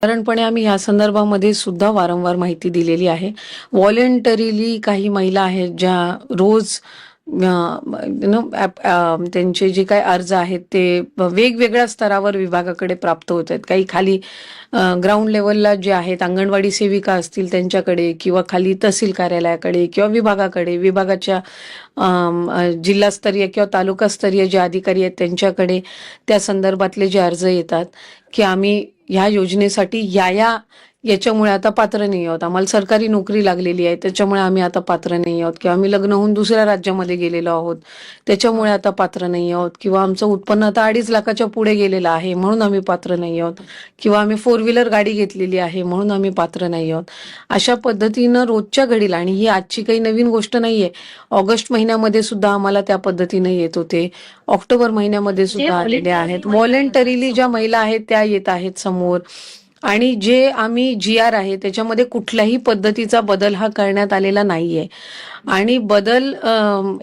साधारणपणे आम्ही या संदर्भामध्ये सुद्धा वारंवार माहिती दिलेली आहे. व्हॉलंटरीली काही महिला आहेत ज्या रोज त्यांचे जे काही अर्ज आहेत ते वेगवेगळ्या स्तरावर विभागाकडे प्राप्त होत आहेत. काही खाली ग्राउंड लेवलला जे आहेत अंगणवाडी सेविका असतील त्यांच्याकडे, किंवा खाली तहसील कार्यालयाकडे किंवा विभागाकडे, विभागाच्या जिल्हास्तरीय किंवा तालुकास्तरीय जे अधिकारी आहेत त्यांच्याकडे त्या संदर्भातले जे अर्ज येतात की आम्ही ह्या योजनेसाठी याच्यामुळे आता पात्र नाही आहोत, आम्हाला सरकारी नोकरी लागलेली आहे त्याच्यामुळे आम्ही आता पात्र नाही आहोत, किंवा आम्ही लग्न होऊन दुसऱ्या राज्यामध्ये गेलेलो आहोत त्याच्यामुळे आता पात्र नाही आहोत, किंवा आमचं उत्पन्न आता 2.5 लाखाच्या पुढे गेलेलं आहे म्हणून आम्ही पात्र नाही आहोत, किंवा आम्ही 4 व्हीलर गाडी घेतलेली आहे म्हणून आम्ही पात्र नाही आहोत. अशा पद्धतीनं रोजच्या घडीला, आणि ही आजची काही नवीन गोष्ट नाहीये, ऑगस्ट महिन्यामध्ये सुद्धा आम्हाला त्या पद्धतीने येत होते, ऑक्टोबर महिन्यामध्ये सुद्धा आलेले आहेत. व्हॉलंटरीली ज्या महिला आहेत त्या येत आहेत समोर. आणि जे आम्ही GR आहे त्याच्यामध्ये कुठल्याही पद्धतीचा बदल हा करण्यात आलेला नाहीये. आणि बदल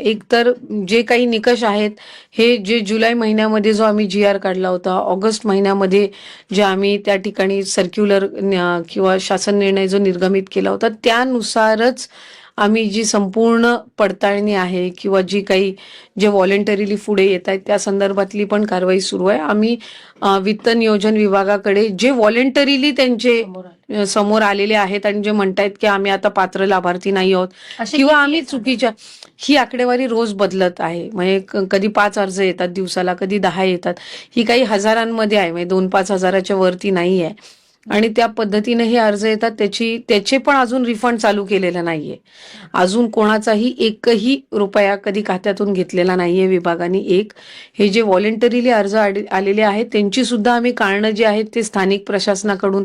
एकतर जे काही निकष आहेत हे जे जुलै महिन्यामध्ये जो आम्ही GR काढला होता, ऑगस्ट महिन्यामध्ये जे आम्ही त्या ठिकाणी सर्क्युलर किंवा शासन निर्णय जो निर्गमित केला होता त्यानुसारच आम्ही जी संपूर्ण पडताळणी आहे किंवा जी काही जे व्हॉलंटरीली पुढे येत आहेत त्या संदर्भातली पण कारवाई सुरू आहे. आम्ही वित्त नियोजन विभागाकडे जे व्हॉलंटरीली त्यांचे समोर आलेले आहेत आणि जे म्हणतायत की आम्ही आता पात्र लाभार्थी नाही आहोत किंवा आम्ही चुकीच्या, ही आकडेवारी रोज बदलत आहे. म्हणजे कधी 5 अर्ज येतात दिवसाला, कधी 10 येतात, ही काही हजारांमध्ये आहे, म्हणजे 2-5 हजाराच्या वरती नाही आहे. आणि त्या पद्धतीने हे अर्ज येतात त्याचे पण अजून रिफंड चालू केलेलं नाहीये. अजून कोणाचाही एकही रुपया कधी खात्यातून घेतलेला नाहीये विभागाने. हे जे व्हॉलंटरीली अर्ज आलेले आहेत त्यांची सुद्धा आम्ही कारणं जी आहेत ते स्थानिक प्रशासनाकडून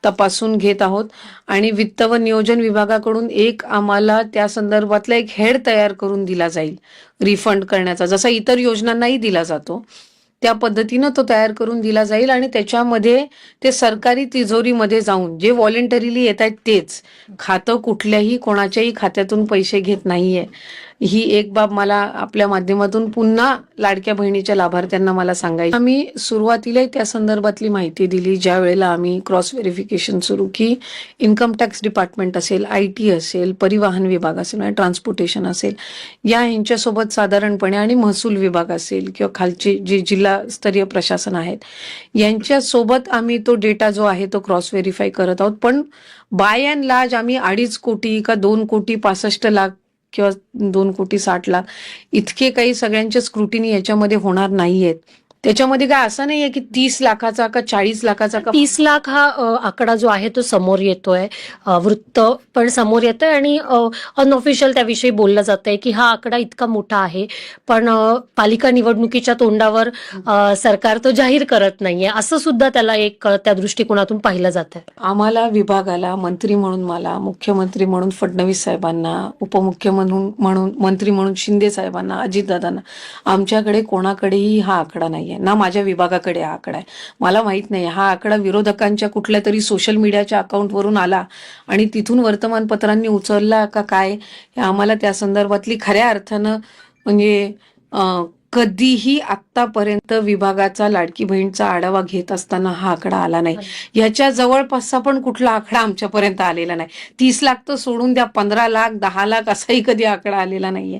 तपासून घेत आहोत. आणि वित्त व नियोजन विभागाकडून आम्हाला त्या संदर्भातला एक हेड तयार करून दिला जाईल रिफंड करण्याचा, जसा इतर योजनांनाही दिला जातो त्या पद्धतीनं तो तयार करून दिला जाईल. आणि त्याच्यामध्ये ते सरकारी तिजोरीमध्ये जाऊन जे व्हॉलंटरीली येत आहेत तेच, खातं कुठल्याही कोणाच्याही खात्यातून पैसे घेत नाहीये. ही एक बाब मला आपल्या माध्यमातून पुन्हा लाडक्या बहिणीच्या लाभार्थ्यांना मला सांगायची. आम्ही सुरुवातीला त्या संदर्भातली माहिती दिली ज्या वेळेला आम्ही क्रॉस व्हेरिफिकेशन सुरू की इन्कम टॅक्स डिपार्टमेंट असेल, IT असेल, परिवहन विभाग असेल, ट्रान्सपोर्टेशन असेल, यांच्यासोबत साधारणपणे, आणि महसूल विभाग असेल किंवा खालचे जे जिल्हास्तरीय प्रशासन आहेत यांच्यासोबत आम्ही तो डेटा जो आहे तो क्रॉस व्हेरीफाय करत आहोत. पण बाय अँड लार्ज आम्ही 2.5 कोटी का 2,65,00,000 किंवा 2,60,00,000 इतके काही सगळ्यांचे स्क्रुटिनी याच्यामध्ये होणार नाहीयेत. त्याच्यामध्ये काय असं नाहीये की 30 लाखाचा का 40 लाखाचा का 30 लाख हा आकडा जो आहे तो समोर येतोय, वृत्त पण समोर येतंय आणि अनऑफिशियल त्याविषयी बोललं जातंय की हा आकडा इतका मोठा आहे, पण पालिका निवडणुकीच्या तोंडावर सरकार तो जाहीर करत नाहीये, असं सुद्धा त्याला एक त्या दृष्टिकोनातून पाहिलं जातंय. आम्हाला विभागाला मंत्री म्हणून मला, मुख्यमंत्री म्हणून फडणवीस साहेबांना, मंत्री म्हणून शिंदे साहेबांना, अजितदादांना, आमच्याकडे कोणाकडेही हा आकडा नाही, ना माझ्या विभागाकडे हा आकडा आहे. मला माहित नाही, हा आकडा विरोधकांच्या कुठल्या तरी सोशल मीडियाच्या अकाउंटवरून आला आणि तिथून वर्तमानपत्रांनी उचलला का काय, आम्हाला त्या संदर्भातली खऱ्या अर्थानं म्हणजे कधीही आतापर्यंत विभागाचा लाडकी बहीणचा आढावा घेत असताना हा आकडा आला नाही. ह्याच्या जवळपासचा पण कुठला आकडा आमच्यापर्यंत आलेला नाही. 30 लाख तर सोडून द्या, 15 लाख 10 लाख असाही कधी आकडा आलेला नाहीये.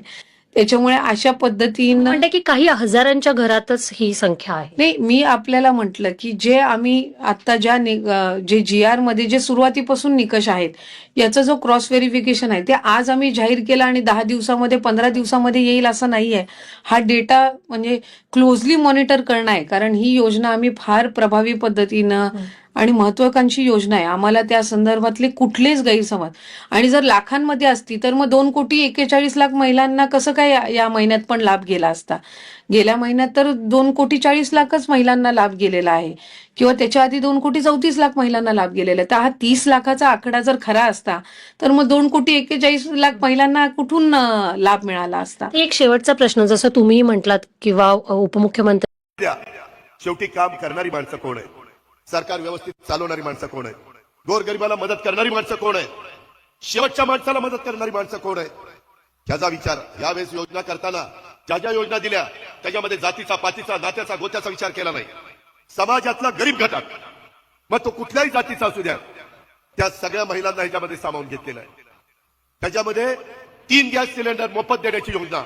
त्याच्यामुळे अशा पद्धतीनं म्हणजे की काही हजारांच्या घरातच ही संख्या आहे. नाही, मी आपल्याला म्हटलं की जे आम्ही आता जे GR मध्ये जे सुरुवातीपासून निकष आहेत याचा जो क्रॉस व्हेरिफिकेशन आहे ते आज आम्ही जाहीर केला आणि 10 दिवसामध्ये 15 दिवसामध्ये येईल असं नाहीये. हा डेटा म्हणजे क्लोजली मॉनिटर करणं आहे, कारण ही योजना आम्ही फार प्रभावी पद्धतीनं आणि महत्वाकांक्षी योजना आहे. आम्हाला त्या संदर्भातले कुठलेच गैरसमज, आणि जर लाखांमध्ये असती तर मग 2,41,00,000 महिलांना कसं काय या महिन्यात पण लाभ गेला असता. गेल्या महिन्यात तर 2,40,00,000च महिलांना लाभ गेलेला आहे, किंवा त्याच्या आधी 2,34,00,000 महिलांना लाभ गेलेला आहे. तर हा 30 लाखाचा आकडा जर खरा असता तर मग 2,41,00,000 महिलांना कुठून लाभ मिळाला असता. एक शेवटचा प्रश्न, जसं तुम्ही म्हटलात किंवा उपमुख्यमंत्री, शेवटी काम करणारी माणसं कोण आहे, सरकार व्यवस्थित चालवणारी माणसं कोण आहे, गोरगरिबाला मदत करणारी माणसं कोण आहे, शेवटच्या माणसाला मदत करणारी माणसं कोण आहे, याचा विचार यावेळेस योजना करताना ज्या योजना दिल्या त्याच्यामध्ये जातीचा, पातीचा, नात्याचा, गोत्याचा विचार केला नाही. समाजातला गरीब घटक मग तो कुठल्याही जातीचा असू द्या, त्या सगळ्या महिलांना ह्याच्यामध्ये सामावून घेतलेला आहे. त्याच्यामध्ये 3 गॅस सिलेंडर मोफत देण्याची योजना,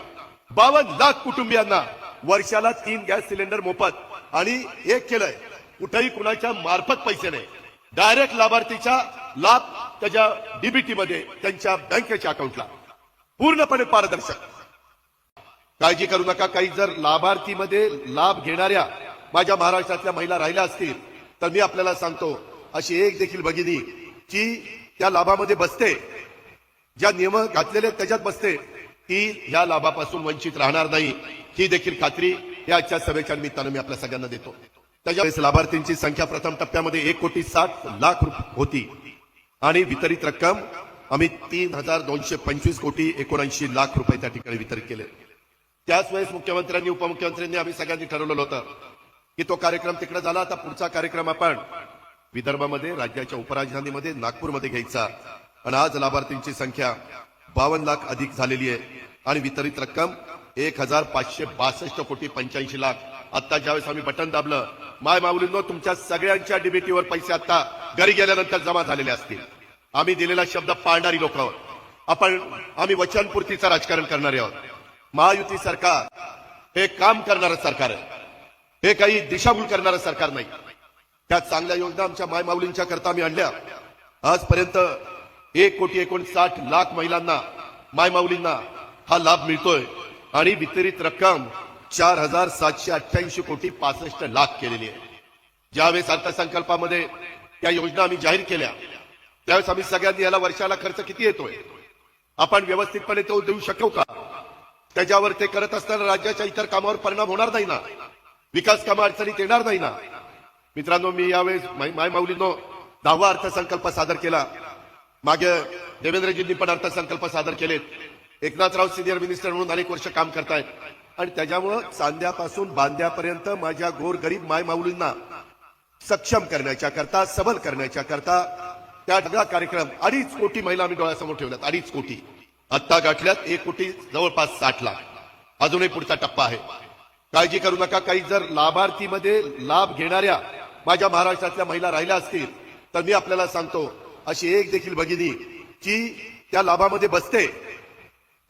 52 लाख कुटुंबियांना वर्षाला 3 गॅस सिलेंडर मोफत. आणि एक केलंय, कुठेही कुणाच्या मार्फत पैसे नाही, डायरेक्ट लाभार्थीच्या लाभ त्याच्या डीबीटी मध्ये त्यांच्या बँकेच्या अकाउंटला, पूर्णपणे पारदर्शक. काळजी करू नका. काही जर लाभार्थीमध्ये लाभ घेणाऱ्या माझ्या महाराष्ट्रातल्या महिला राहिल्या असतील तर मी आपल्याला सांगतो, अशी एक देखील भगिनी जी त्या लाभामध्ये बसते, ज्या नियम घातलेले त्याच्यात बसते, ती ह्या लाभापासून वंचित राहणार नाही, ही देखील खात्री या आजच्या सभेच्या निमित्तानं मी आपल्या सगळ्यांना देतो. त्याच्यावेळेस लाभार्थींची संख्या प्रथम टप्प्यामध्ये 1,60,00,000 होती आणि वितरित रक्कम आम्ही 3,225 कोटी 79 लाख रुपये त्या ठिकाणी वितरित केले. त्याच वेळेस मुख्यमंत्र्यांनी उपमुख्यमंत्र्यांनी आम्ही सगळ्यांनी ठरवलेलं होतं की तो कार्यक्रम तिकडे झाला, आता पुढचा कार्यक्रम आपण विदर्भामध्ये, राज्याच्या उपराजधानीमध्ये, नागपूरमध्ये घ्यायचा. आणि आज लाभार्थींची संख्या 52 लाख अधिक झालेली आहे आणि वितरित रक्कम 1,562 कोटी 85 लाख. आता ज्यावेळेस आम्ही बटन दाबलं, माय माऊलींनो, तुमच्या सगळ्यांच्या डीबीटीवर पैसे आता घरी गेल्यानंतर जमा झालेले असतील. आम्ही दिलेला शब्द पाळणारी लोक आहोत. आम्ही वचनपूर्तीचं राजकारण करणारे आहोत. महायुती सरकार हे काम करणारं सरकार आहे, हे काही दिशाभूल करणारं सरकार नाही. त्या चांगल्या योजना आमच्या माय माऊलींच्या करता आम्ही आणल्या. आजपर्यंत 1,59,00,000 महिलांना, माय माऊलींना हा लाभ मिळतोय आणि वितरित रक्कम 4,788 कोटी 65 लाख केलेली आहे. ज्यावेळेस अर्थसंकल्पामध्ये त्या योजना आम्ही जाहीर केल्या त्यावेळेस आम्ही सगळ्यांनी याला वर्षाला खर्च किती येतोय, आपण व्यवस्थितपणे तो देऊ शकू का, त्याच्यावर ते करत असताना राज्याच्या इतर कामावर परिणाम होणार नाही ना, विकास कामं अडचणीत येणार नाही ना. मित्रांनो, मी यावेळेस माय माऊलींनो 10वा अर्थसंकल्प सादर केला. मागे देवेंद्रजींनी पण अर्थसंकल्प सादर केलेत. एकनाथराव सिनियर मिनिस्टर म्हणून अनेक वर्ष काम करतायत आणि त्याच्यामुळं चांद्यापासून बांद्यापर्यंत माझ्या गोरगरीब माय माऊलींना सक्षम करण्याच्या करता, सबल करण्याच्या करता त्या सगळा कार्यक्रम 2.5 कोटी महिला आम्ही डोळ्यासमोर ठेवल्यात. 2.5 कोटी आत्ता गाठल्यात, 1 कोटी जवळपास 60 लाख. अजूनही पुढचा टप्पा आहे. काळजी करू नका. काही जर लाभार्थीमध्ये लाभ घेणाऱ्या माझ्या महाराष्ट्रातल्या महिला राहिल्या असतील तर मी आपल्याला सांगतो, अशी एक देखील भगिनी जी त्या लाभामध्ये बसते,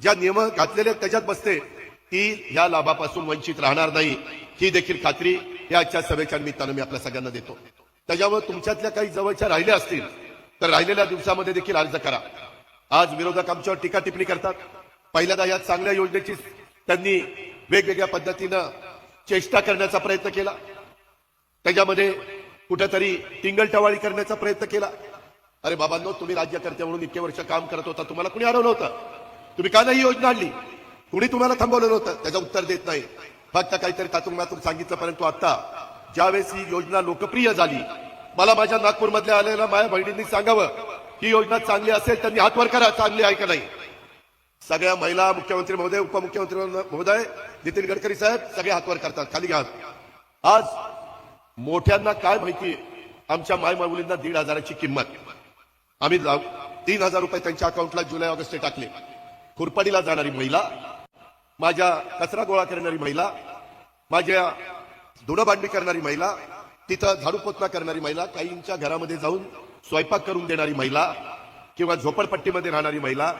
ज्या नियम घातलेले त्याच्यात बसते, ती ह्या लाभापासून वंचित राहणार नाही, ही देखील खात्री या आजच्या सभेच्या निमित्तानं मी आपल्या सगळ्यांना देतो. त्याच्यामुळे तुमच्यातल्या काही जवळच्या राहिल्या असतील तर राहिलेल्या दिवसामध्ये देखील अर्ज करा. आज विरोधक आमच्यावर टीका टिप्पणी करतात. पहिल्यांदा या चांगल्या योजनेची त्यांनी वेगवेगळ्या पद्धतीनं चेष्टा करण्याचा प्रयत्न केला, त्याच्यामध्ये कुठेतरी टिंगलटवाळी करण्याचा प्रयत्न केला. अरे बाबांनो, तुम्ही राज्यकर्ते म्हणून इतके वर्ष काम करत होता, तुम्हाला कुणी अडवलं होतं? तुम्ही का नाही योजना आणली? कुणी तुम्हाला थांबवलेलं होतं? त्याचं उत्तर देत नाही, फक्त काहीतरी तातून सांगितलं. परंतु आता ज्यावेळेस ही योजना लोकप्रिय झाली, मला माझ्या नागपूरमधल्या आलेल्या माझ्या बहिणींनी सांगावं, ही योजना चांगली असेल त्यांनी हात वर करा, चांगली आहे का नाही. सगळ्या महिला, मुख्यमंत्री महोदय, उपमुख्यमंत्री महोदय, नितीन गडकरी साहेब सगळे हात वर करतात, खाली घ्या. आज मोठ्यांना काय माहिती, आमच्या माय माऊलींना 1,500ची किंमत आम्ही 3,000 रुपये त्यांच्या अकाउंटला जुलै ऑगस्ट टाकले. खुरपडीला जाणारी महिला, माझ्या कचरा गोळा करणारी महिला, माझ्या धुणं भांडी करणारी महिला, तिथं झाडू पोचणा करणारी महिला, काहींच्या घरामध्ये जाऊन स्वयंपाक करून देणारी महिला किंवा झोपडपट्टीमध्ये राहणारी महिला,